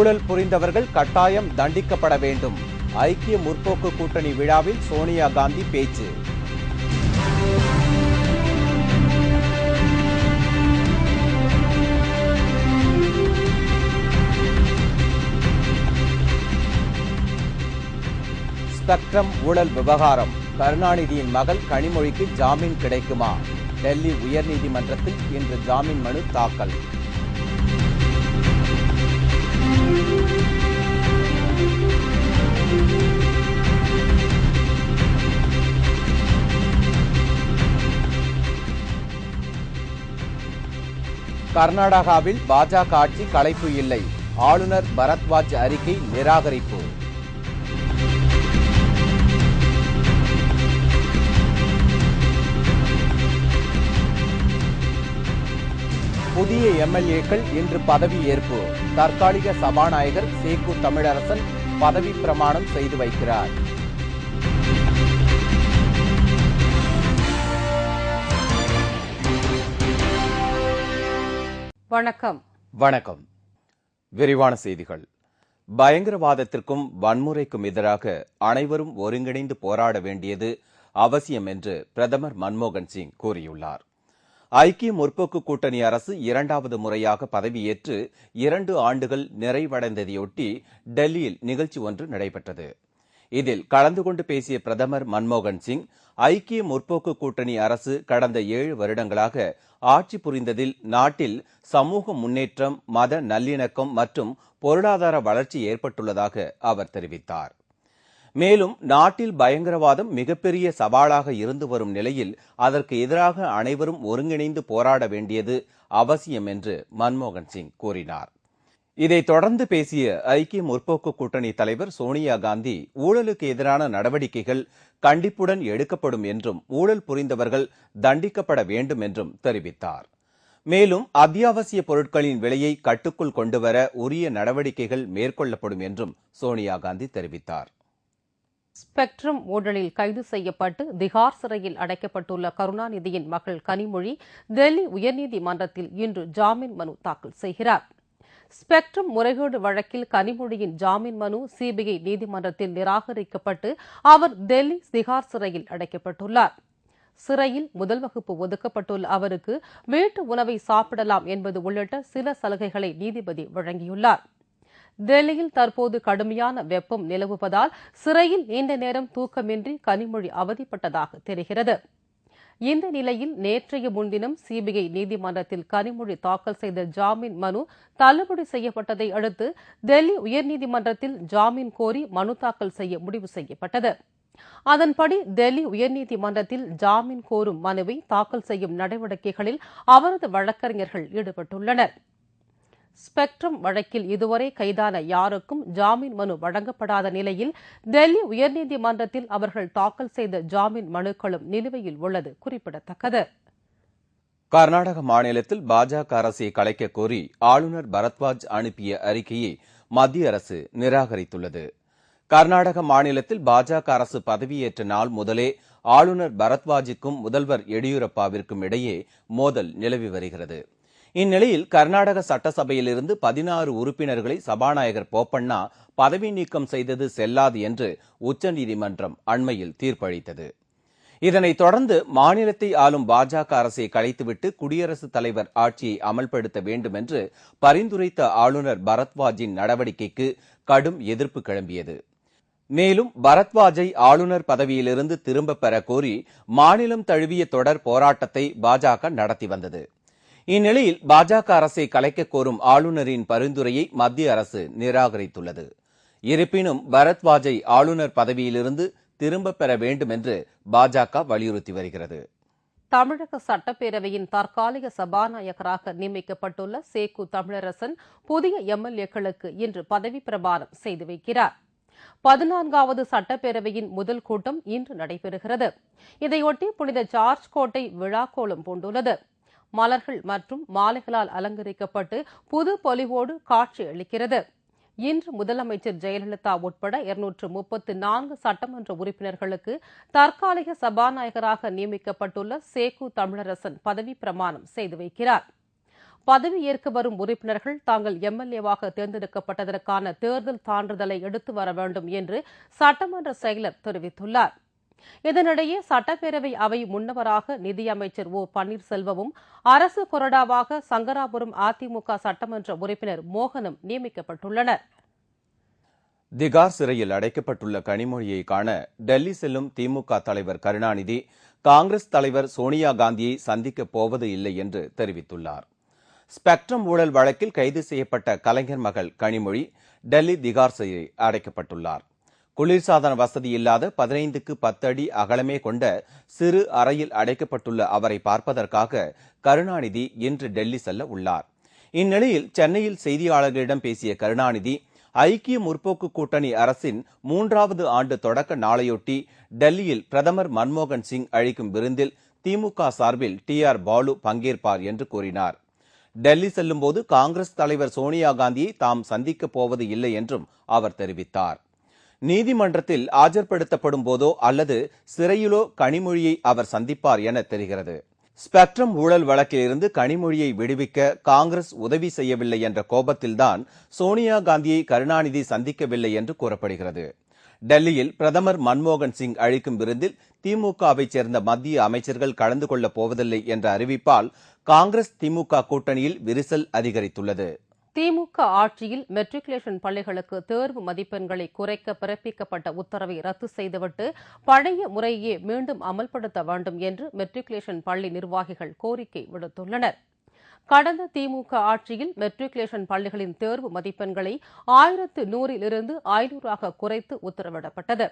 ஊழல் புரிந்தவர்கள் கட்டாயம் தண்டிக்கப்பட வேண்டும். ஐக்கிய முற்போக்கு கூட்டணி விழாவில் சோனியா காந்தி பேச்சு. ஸ்பெக்ட்ரம் ஊழல் விவகாரம். கருணாநிதியின் மகள் கனிமொழிக்கு ஜாமீன் கிடைக்குமா? டெல்லி உயர்நீதிமன்றத்தில் இன்று ஜாமீன் மனு தாக்கல். கர்நாடகாவில் பாஜக ஆட்சி கலைப்பு இல்லை. ஆளுநர் பரத்வாஜ் அறிக்கை நிராகரிப்பு. புதிய எம்எல்ஏக்கள் இன்று பதவியேற்பு. தற்காலிக சபாநாயகர் சேக்கு தமிழரசன் பதவி பிரமாணம் செய்து வைக்கிறார். வணக்கம். வணக்கம். விரிவான செய்திகள். பயங்கரவாதத்திற்கும் வன்முறைக்கும் எதிராக அனைவரும் ஒருங்கிணைந்து போராட வேண்டியது அவசியம் என்று பிரதமர் மன்மோகன் சிங் கூறியுள்ளார். ஐக்கிய முற்போக்கு கூட்டணி அரசு இரண்டாவது முறையாக பதவியேற்று 2 ஆண்டுகள் நிறைவடைந்ததையொட்டி டெல்லியில் நிகழ்ச்சி ஒன்று நடைபெற்றது. இதில் கலந்து கொண்டு பேசிய பிரதமர் மன்மோகன் சிங், ஐக்கிய முற்போக்கு கூட்டணி அரசு கடந்த 7 வருடங்களாக ஆட்சி புரிந்ததில் நாட்டில் சமூக முன்னேற்றம், மத நல்லிணக்கம் மற்றும் பொருளாதார வளர்ச்சி ஏற்பட்டுள்ளதாக அவர் தெரிவித்தார். மேலும் நாட்டில் பயங்கரவாதம் மிகப்பெரிய சவாலாக இருந்து வரும் நிலையில் அதற்கு எதிராக அனைவரும் ஒருங்கிணைந்து போராட வேண்டியது அவசியம் என்று மன்மோகன் சிங் கூறினார். இதைத் தொடர்ந்து பேசிய ஐக்கிய முற்போக்கு கூட்டணி தலைவர் சோனியா காந்தி, ஊழலுக்கு எதிரான நடவடிக்கைகள் கண்டிப்புடன் எடுக்கப்படும் என்றும் ஊழல் புரிந்தவர்கள் தண்டிக்கப்பட வேண்டும் என்றும் தெரிவித்தார். மேலும் அத்தியாவசிய பொருட்களின் விலையை கட்டுக்குள் கொண்டுவர உரிய நடவடிக்கைகள் மேற்கொள்ளப்படும் என்றும் சோனியா காந்தி தெரிவித்தார். ஸ்பெக்ட்ரம் ஊழலில் கைது செய்யப்பட்டு திகார் சிறையில் அடைக்கப்பட்டுள்ள கருணாநிதியின் மகள் கனிமொழி டெல்லி உயர்நீதிமன்றத்தில் இன்று ஜாமீன் மனு தாக்கல் செய்கிறார். ஸ்பெக்ட்ரம் முறைகேடு வழக்கில் கனிமொழியின் ஜாமீன் மனு சிபிஐ நீதிமன்றத்தில் நிராகரிக்கப்பட்டு அவர் டெல்லி திகார் சிறையில் அடைக்கப்பட்டுள்ளார். சிறையில் முதல் வகுப்பு ஒதுக்கப்பட்டுள்ள அவருக்கு வீட்டு உணவை சாப்பிடலாம் என்பது உள்ளிட்ட சில சலுகைகளை நீதிபதி வழங்கியுள்ளார். டெல்லியில் தற்போது கடுமையான வெப்பம் நிலவுவதால் சிறையில் நீண்ட நேரம் தூக்கமின்றி கனிமொழி அவதிப்பட்டதாக தெரிகிறது. இந்த நிலையில் நேற்றைய முன்தினம் சிபிஐ நீதிமன்றத்தில் கனிமொழி தாக்கல் செய்த ஜாமீன் மனு தள்ளுபடி செய்யப்பட்டதை அடுத்து டெல்லி உயர்நீதிமன்றத்தில் ஜாமீன் கோரி மனு தாக்கல் செய்ய முடிவு செய்யப்பட்டது. அதன்படி டெல்லி உயர்நீதிமன்றத்தில் ஜாமீன் கோரும் மனுவை தாக்கல் செய்யும் நடவடிக்கைகளில் அவரது வழக்கறிஞர்கள் ஈடுபட்டுள்ளனர். ஸ்பெக்ட்ரம் வழக்கில் இதுவரை கைதான யாருக்கும் ஜாமீன் மனு வழங்கப்படாத நிலையில் டெல்லி உயர்நீதிமன்றத்தில் அவர்கள் தாக்கல் செய்த ஜாமீன் மனுக்களும் நிலுவையில் உள்ளது குறிப்பிடத்தக்கது. கர்நாடக மாநிலத்தில் பாஜக அரசை கலைக்க கோரி ஆளுநர் பரத்வாஜ் அனுப்பிய அறிக்கையை மத்திய அரசு நிராகரித்துள்ளது. கர்நாடக மாநிலத்தில் பாஜக அரசு பதவியேற்ற நாள் முதலே ஆளுநர் பரத்வாஜுக்கும் முதல்வர் எடியூரப்பாவிற்கும் இடையே மோதல் நிலவி வருகிறது. இந்நிலையில் கர்நாடக சட்டசபையிலிருந்து 16 உறுப்பினர்களை சபாநாயகர் போப்பண்ணா பதவி நீக்கம் செய்தது செல்லாது என்று உச்சநீதிமன்றம் அண்மையில் தீர்ப்பளித்தது. இதனைத் தொடர்ந்து மாநிலத்தை ஆளும் பாஜக அரசை கலைத்துவிட்டு குடியரசுத் தலைவர் ஆட்சியை அமல்படுத்த வேண்டும் என்று பரிந்துரைத்த ஆளுநர் பரத்வாஜின் நடவடிக்கைக்கு கடும் எதிர்ப்பு கிளம்பியது. மேலும் பரத்வாஜை ஆளுநர் பதவியிலிருந்து திரும்பப் பெற கோரி மாநிலம் தழுவிய தொடர் போராட்டத்தை பாஜக நடத்தி வந்தது. இந்நிலையில் பாஜக அரசை கலைக்க கோரும் ஆளுநரின் பரிந்துரையை மத்திய அரசு நிராகரித்துள்ளது. இருப்பினும் பரத்வாஜை ஆளுநர் பதவியிலிருந்து திரும்பப் பெற வேண்டும் என்று பாஜக வலியுறுத்தி வருகிறது. தமிழக சட்டப்பேரவையின் தற்காலிக சபாநாயகராக நியமிக்கப்பட்டுள்ள சேக்கு தமிழரசன் புதிய எம்எல்ஏக்களுக்கு இன்று பதவி பிரமாணம் செய்து வைக்கிறார். 14வது சட்டப்பேரவையின் முதல் கூட்டம் இன்று நடைபெறுகிறது. இதையொட்டி புனித ஜார்ஜ் கோட்டை விழாக்கோலம் பூண்டுள்ளது. மலர்கள் மற்றும் மாலைகளால் அலங்கரிக்கப்பட்டு புது பொலிவோடு காட்சி அளிக்கிறது. இன்று முதலமைச்சர் ஜெயலலிதா உட்பட 234 சட்டமன்ற உறுப்பினர்களுக்கு தற்காலிக சபாநாயகராக நியமிக்கப்பட்டுள்ள சேக்கு தமிழரசன் பதவி பிரமாணம் செய்து வைக்கிறார். பதவியேற்க வரும் உறுப்பினர்கள் தாங்கள் எம்எல்ஏவாக தேர்ந்தெடுக்கப்பட்டதற்கான தேர்தல் சான்றிதழை எடுத்து வர வேண்டும் என்று சட்டமன்ற செயலர் தெரிவித்துள்ளார். இதனிடையே சட்டப்பேரவை அவை முன்னவராக நிதியமைச்சர் ஓ பன்னீர்செல்வமும் அரசு கொறடாவாக சங்கராபுரம் அதிமுக சட்டமன்ற உறுப்பினர் மோகனும் நியமிக்கப்பட்டுள்ளனர். திகார் சிறையில் அடைக்கப்பட்டுள்ள கனிமொழியை காண டெல்லி செல்லும் திமுக தலைவர் கருணாநிதி காங்கிரஸ் தலைவர் சோனியா காந்தியை சந்திக்கப் போவது இல்லை என்று தெரிவித்துள்ளார். ஸ்பெக்ட்ரம் ஊழல் வழக்கில் கைது செய்யப்பட்ட கலைஞர் மகள் கனிமொழி டெல்லி திகார் சிறையில் அடைக்கப்பட்டுள்ளார். குளிர்சாதன வசதி இல்லாத 15க்கு 10 அடி அகலமே கொண்ட சிறு அறையில் அடைக்கப்பட்டுள்ள அவரை பார்ப்பதற்காக கருணாநிதி இன்று டெல்லி செல்ல உள்ளார். இந்நிலையில் சென்னையில் செய்தியாளர்களிடம் பேசிய கருணாநிதி ஐக்கிய முற்போக்கு கூட்டணி அரசின் 3வது ஆண்டு தொடக்க நாளையொட்டி டெல்லியில் பிரதமர் மன்மோகன் சிங் அளிக்கும் விருந்தில் திமுக சார்பில் TR பாலு பங்கேற்பார் என்று கூறினார். டெல்லி செல்லும்போது காங்கிரஸ் தலைவர் சோனியா காந்தியை தாம் சந்திக்கப் போவது இல்லை என்றும் அவர் தெரிவித்தார். நீதிமன்றத்தில் ஆஜர்படுத்தப்படும் போதோ அல்லது சிறையிலோ கனிமொழியை அவர் சந்திப்பார் என தெரிகிறது. ஸ்பெக்ட்ரம் ஊழல் வழக்கிலிருந்து கனிமொழியை விடுவிக்க காங்கிரஸ் உதவி செய்யவில்லை என்ற கோபத்தில்தான் சோனியா காந்தியை கருணாநிதி சந்திக்கவில்லை என்று கூறப்படுகிறது. டெல்லியில் பிரதமர் மன்மோகன் சிங் அளிக்கும் விருந்தில் திமுகவைச் சேர்ந்த மத்திய அமைச்சர்கள் கலந்து கொள்ளப் போவதில்லை என்ற அறிவிப்பால் காங்கிரஸ் திமுக கூட்டணியில் விரிசல் அதிகரித்துள்ளது. திமுக ஆட்சியில் மெட்ரிகுலேஷன் பள்ளிகளுக்கு தேர்வு மதிப்பெண்களை குறைக்க பிறப்பிக்கப்பட்ட உத்தரவை ரத்து செய்துவிட்டு பழைய முறையே மீண்டும் அமல்படுத்த வேண்டும் என்று மெட்ரிகுலேஷன் பள்ளி நிர்வாகிகள் கோரிக்கை விடுத்துள்ளனர். கடந்த திமுக ஆட்சியில் மெட்ரிகுலேஷன் பள்ளிகளின் தேர்வு மதிப்பெண்களை 1100 500 குறைத்து உத்தரவிடப்பட்டது.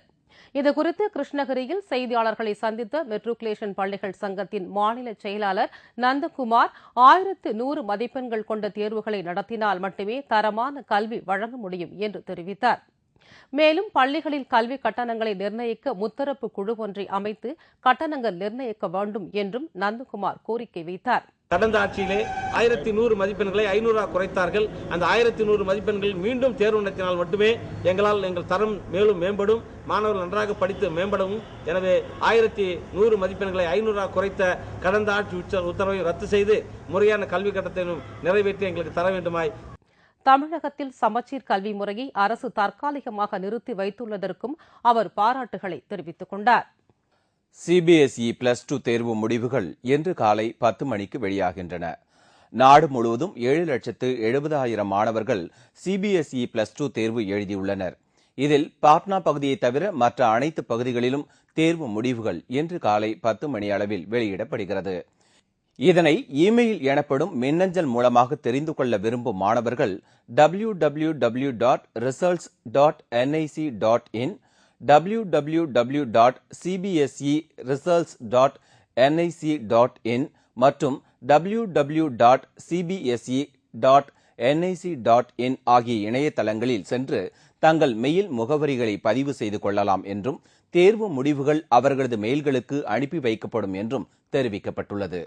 இதுகுறித்து கிருஷ்ணகிரியில் செய்தியாளர்களை சந்தித்த மெட்ரிகுலேஷன் பள்ளிகள் சங்கத்தின் மாநில செயலாளர் நந்தகுமார் 1100 மதிப்பெண்கள் கொண்ட தேர்வுகளை நடத்தினால் மட்டுமே தரமான கல்வி வழங்க முடியும் என்று தெரிவித்தார். மேலும் பள்ளிகளில் கல்வி கட்டணங்களை நிர்ணயிக்க முத்தரப்பு குழு ஒன்றை அமைத்து கட்டணங்கள் நிர்ணயிக்க வேண்டும் என்றும் நந்தகுமார் கோரிக்கை வைத்தார். கடந்த ஆட்சியிலே 1100 மதிப்பெண்களை 500 குறைத்தார்கள். அந்த 1100 மதிப்பெண்கள் மீண்டும் தேர்வு நடத்தினால் மட்டுமே எங்கள் தரம் மேலும் மேம்படும், மாணவர்கள் நன்றாக படித்து மேம்படவும். எனவே 1100 மதிப்பெண்களை 500 குறைத்த கடந்த ஆட்சி உத்தரவை ரத்து செய்து முறையான கல்வி கட்டணத்தையும் நிறைவேற்றி எங்களுக்கு தர வேண்டுமாய். தமிழகத்தில் சமச்சீர் கல்வி முறையை அரசு தற்காலிகமாக நிறுத்தி வைத்துள்ளதற்கும் அவர் பாராட்டுகளை தெரிவித்துக் கொண்டார். CBSE +2 தேர்வு முடிவுகள் இன்று காலை 10 மணிக்கு வெளியாகின்றன. நாடு முழுவதும் 7,70,000 மாணவர்கள் CBSE +2 தேர்வு எழுதியுள்ளனர். இதில் பாட்னா பகுதியை தவிர மற்ற அனைத்து பகுதிகளிலும் தேர்வு முடிவுகள் இன்று காலை 10 மணி அளவில் வெளியிடப்படுகிறது. இதனை இமெயில் எனப்படும் மின்னஞ்சல் மூலமாக தெரிந்து கொள்ள விரும்பும் மாணவர்கள் www.results.nic.in, www.cbseresults.nic.in மற்றும் www.cbse.nic.in ஆகிய இணையதளங்களில் சென்று தங்கள் மெயில் முகவரிகளை பதிவு செய்து கொள்ளலாம் என்றும் தேர்வு முடிவுகள் அவர்களது மெயில்களுக்கு அனுப்பி வைக்கப்படும் என்றும் தெரிவிக்கப்பட்டுள்ளது.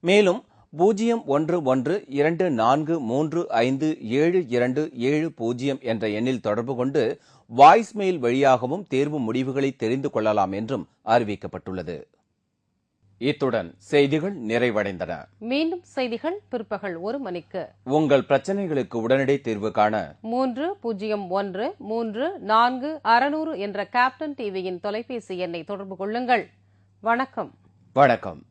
மேலும் 0112435727 என்ற எண்ணில் தொடர்பு கொண்டு வாய்ஸ்மெயில் வழியாகவும் தேர்வு முடிவுகளை தெரிந்து கொள்ளலாம் என்றும் அறிவிக்கப்பட்டுள்ளது. இத்துடன் செய்திகள் நிறைவடைந்தன. மீண்டும் செய்திகள் பிற்பகல் 1 மணிக்கு. உங்கள் பிரச்சனைகளுக்கு உடனடி தீர்வு காண 30134600 என்ற கேப்டன் டிவியின் தொலைபேசி எண்ணை தொடர்பு கொள்ளுங்கள். வணக்கம். வணக்கம்.